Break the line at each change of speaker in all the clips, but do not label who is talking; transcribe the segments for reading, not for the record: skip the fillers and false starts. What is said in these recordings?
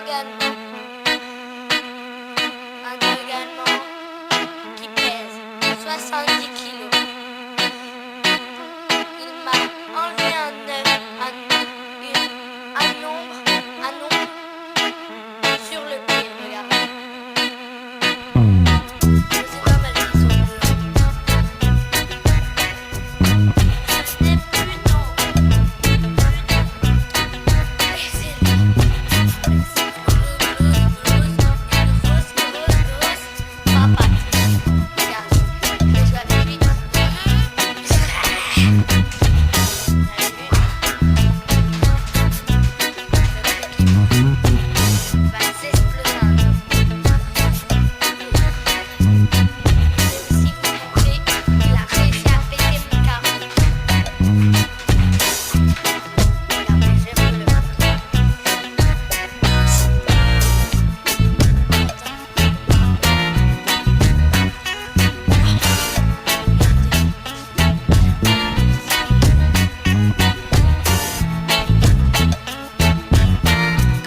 également qui pèse 70 kilos. Il m'a enlevé un nombre sur le pied, regardez. Je sais pas, mais ils sont bleus. Ce n'est plus non. Et c'est lui. Papa. Regarde. Je vais jouer avec lui. Va s'exploser. Si vous voulez, il a réussi à péter mon carreau. Regardez, je vais vous le montrer.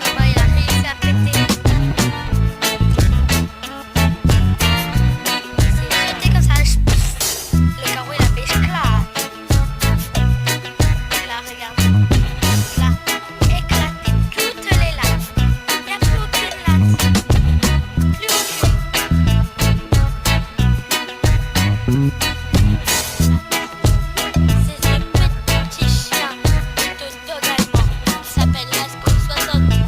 Comment il a réussi à péter? C'est jeté comme ça. Le carreau il a fait éclat. Là, regarde. Il a éclaté toutes les lattes. Il n'y a plus aucune latte. Plus aucune. C'est ce petit chien de dog allemand qui s'appelle Lasco, 70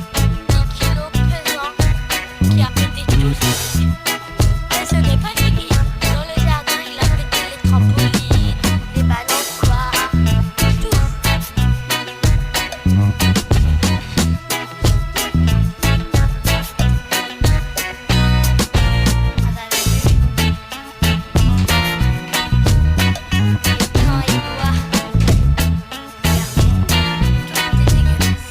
kilos pesant, qui a pété tout ce truc. Mais ce n'est pas fini. Dans le jardin, il a pété les trampolines, les balançoires, tout. Vous avez vu? Quand il boit, regardez, tout est dégueulasse.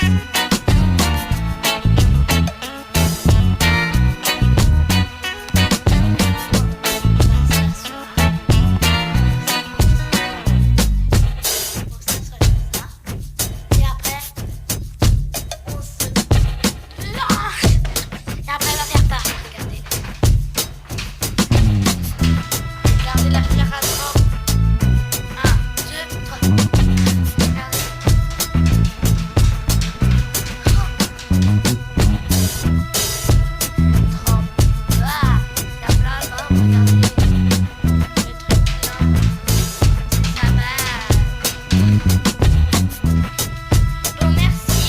Et après, on se lâche. Et après, elle va faire ça. Regardez. Regardez la l'aspiration. 1, 2, 3. Regardez. Trop. Ah, il y a plein de membres, regardez. Le truc blanc. C'est pas mal. Bon, merci.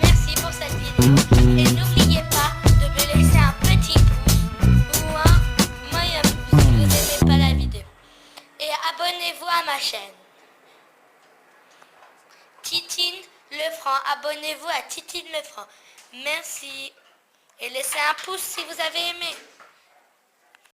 Merci pour cette vidéo. Et n'oubliez pas de me laisser un petit pouce ou un moyen pouce si vous n'aimez pas la vidéo. Et abonnez-vous à ma chaîne. Titine Lefranc. Abonnez-vous à Titine Lefranc. Merci. Et laissez un pouce si vous avez aimé.